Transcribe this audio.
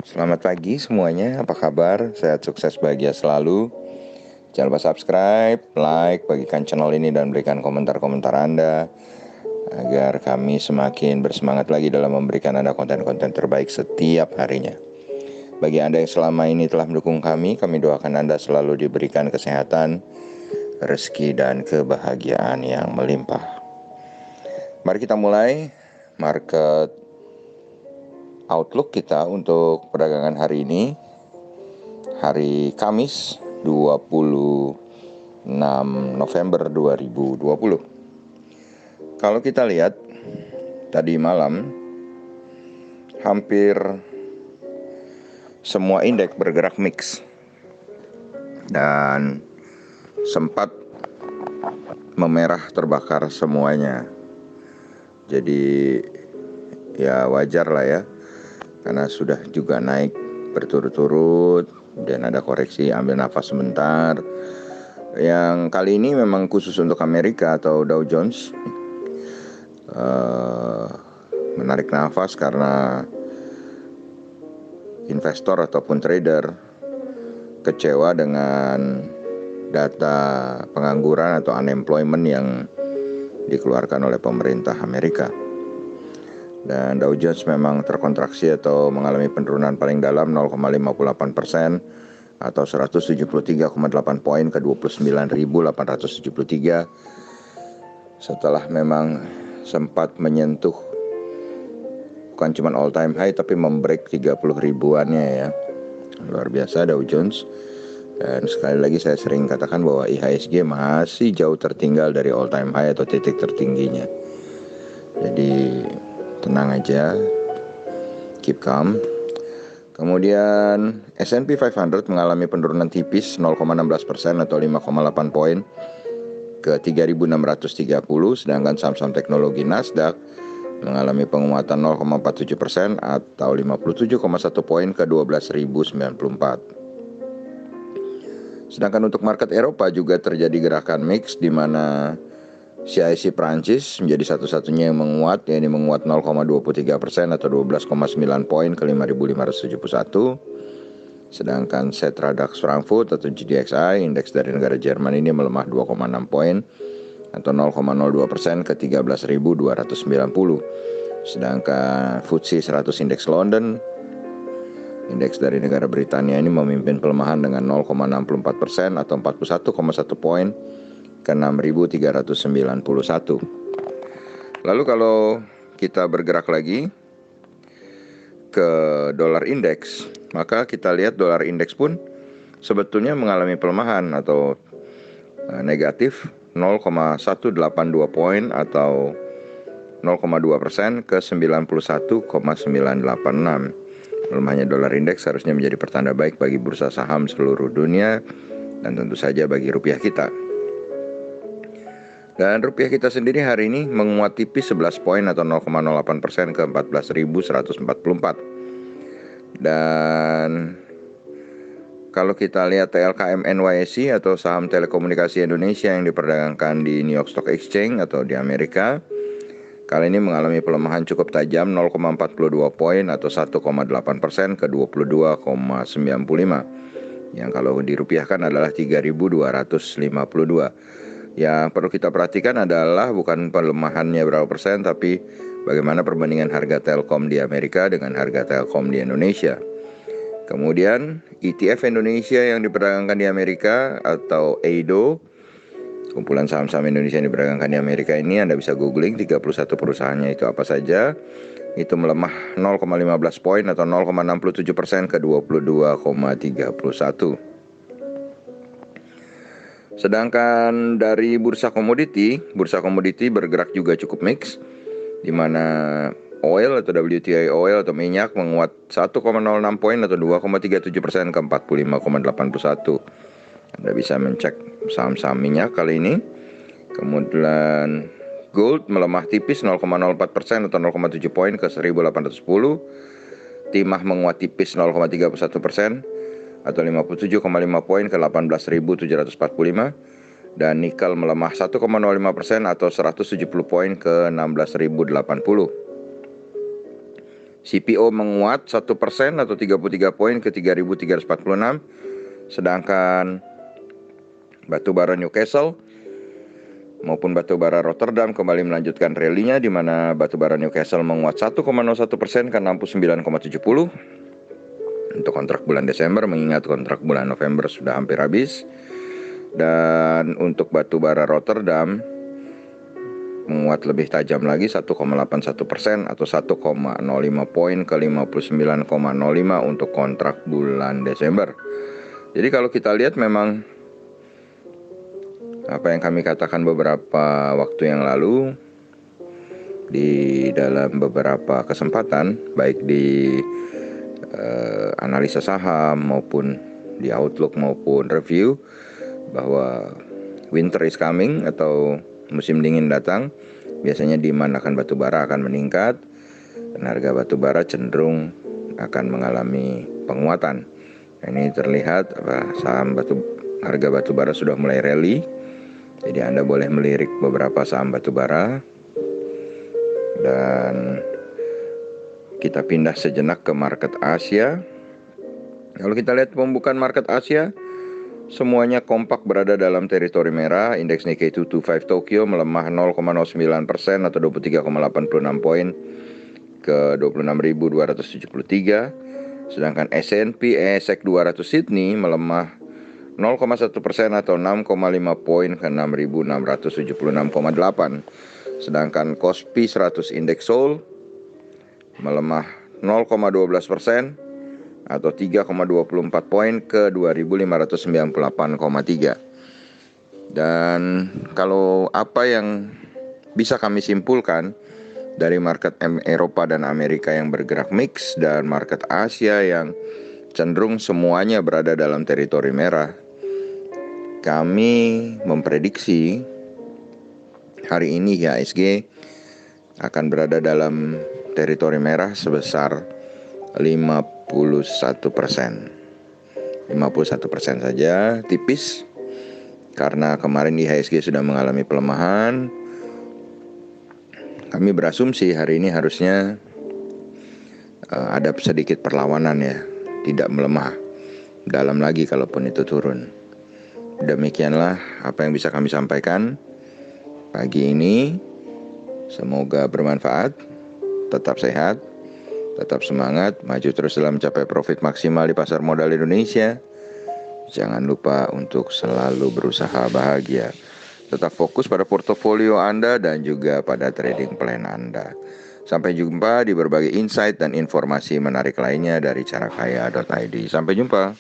Selamat pagi semuanya, apa kabar? Sehat, sukses, bahagia selalu. Jangan lupa subscribe, like, bagikan channel ini dan berikan komentar-komentar Anda agar kami semakin bersemangat lagi dalam memberikan Anda konten-konten terbaik setiap harinya. Bagi Anda yang selama ini telah mendukung kami doakan Anda selalu diberikan kesehatan, rezeki, dan kebahagiaan yang melimpah. Mari kita mulai market outlook kita untuk perdagangan hari ini, hari Kamis 26 November 2020. Kalau kita lihat tadi malam hampir semua indeks bergerak mix dan sempat memerah terbakar semuanya. Jadi ya wajar lah ya, karena sudah juga naik berturut-turut dan ada koreksi, ambil nafas sebentar. Yang kali ini memang khusus untuk Amerika atau Dow Jones, menarik nafas karena investor ataupun trader kecewa dengan data pengangguran atau unemployment yang dikeluarkan oleh pemerintah Amerika. Dan Dow Jones memang terkontraksi atau mengalami penurunan paling dalam 0,58% atau 173,8 poin ke 29.873 setelah memang sempat menyentuh bukan cuma all time high tapi membreak 30 ribuannya ya. Luar biasa Dow Jones. Dan sekali lagi saya sering katakan bahwa IHSG masih jauh tertinggal dari all time high atau titik tertingginya. Jadi tenang aja, keep calm. Kemudian S&P 500 mengalami penurunan tipis 0,16% atau 5,8 poin ke 3.630, sedangkan saham-saham teknologi Nasdaq mengalami penguatan 0,47% atau 57,1 poin ke 12.094. Sedangkan untuk market Eropa juga terjadi gerakan mix di mana CAC Prancis menjadi satu-satunya yang menguat, yakni menguat 0,23% atau 12,9 poin ke 5.571. Sedangkan Xetra DAX Frankfurt atau GDXI, indeks dari negara Jerman ini melemah 2,6 poin atau 0,02% ke 13.290. Sedangkan FTSE 100 indeks London, indeks dari negara Britania ini memimpin pelemahan dengan 0,64% atau 41,1 poin ke 6.391. Lalu kalau kita bergerak lagi ke dolar indeks, maka kita lihat dolar indeks pun sebetulnya mengalami pelemahan atau negatif 0,182 poin atau 0,2% ke 91,986. Melemahnya dolar indeks harusnya menjadi pertanda baik bagi bursa saham seluruh dunia dan tentu saja bagi rupiah kita. Dan rupiah kita sendiri hari ini menguat tipis 11 poin atau 0,08% ke 14.144. Dan kalau kita lihat TLKM NYSE atau saham telekomunikasi Indonesia yang diperdagangkan di New York Stock Exchange atau di Amerika, kali ini mengalami pelemahan cukup tajam 0,42 poin atau 1,8% ke 22,95. Yang kalau dirupiahkan adalah 3.252. Yang perlu kita perhatikan adalah bukan pelemahannya berapa persen, tapi bagaimana perbandingan harga Telkom di Amerika dengan harga Telkom di Indonesia. Kemudian ETF Indonesia yang diperdagangkan di Amerika atau EIDO, kumpulan saham-saham Indonesia yang diperdagangkan di Amerika ini, Anda bisa googling 31 perusahaannya itu apa saja. Itu melemah 0,15 poin atau 0,67% ke 22,31. Sedangkan dari bursa komoditi bergerak juga cukup mix, di mana oil atau WTI oil atau minyak menguat 1,06 poin atau 2,37% ke 45,81. Anda bisa mencek saham-saham minyak kali ini. Kemudian gold melemah tipis 0,04% atau 0,7 poin ke 1.810. Timah menguat tipis 0,31% atau 57,5 poin ke 18.745, dan nikel melemah 1,05% atau 170 poin ke 16.080. CPO menguat 1% atau 33 poin ke 3.346. Sedangkan batubara Newcastle maupun batubara Rotterdam kembali melanjutkan rally-nya, di mana batubara Newcastle menguat 1,01% ke 69,70 untuk kontrak bulan Desember, mengingat kontrak bulan November sudah hampir habis. Dan untuk batubara Rotterdam menguat lebih tajam lagi 1,81% atau 1,05 poin ke 59,05 untuk kontrak bulan Desember. Jadi kalau kita lihat, memang apa yang kami katakan beberapa waktu yang lalu di dalam beberapa kesempatan, baik di analisa saham maupun di outlook maupun review, bahwa winter is coming atau musim dingin datang. Biasanya demand akan batubara akan meningkat dan harga batubara cenderung akan mengalami penguatan. Ini terlihat harga batubara sudah mulai rally. Jadi Anda boleh melirik beberapa saham batubara. Dan kita pindah sejenak ke market Asia. Kalau kita lihat pembukaan market Asia, semuanya kompak berada dalam teritori merah. Indeks Nikkei 225 Tokyo melemah 0,09% atau 23,86 poin ke 26.273. Sedangkan S&P ASX 200 Sydney melemah 0,1% atau 6,5 poin ke 6.676,8. Sedangkan Kospi 100 Indeks Seoul melemah 0,12% atau 3,24 poin ke 2.598,3. Dan kalau apa yang bisa kami simpulkan dari market Eropa dan Amerika yang bergerak mix dan market Asia yang cenderung semuanya berada dalam teritori merah, kami memprediksi hari ini IHSG akan berada dalam teritori merah sebesar 51%. 51% saja, tipis. Karena kemarin IHSG sudah mengalami pelemahan, kami berasumsi hari ini harusnya ada sedikit perlawanan ya, tidak melemah dalam lagi kalaupun itu turun. Demikianlah apa yang bisa kami sampaikan pagi ini. Semoga bermanfaat. Tetap sehat, tetap semangat, maju terus dalam mencapai profit maksimal di pasar modal Indonesia. Jangan lupa untuk selalu berusaha bahagia. Tetap fokus pada portofolio Anda dan juga pada trading plan Anda. Sampai jumpa di berbagai insight dan informasi menarik lainnya dari carakaya.id. Sampai jumpa.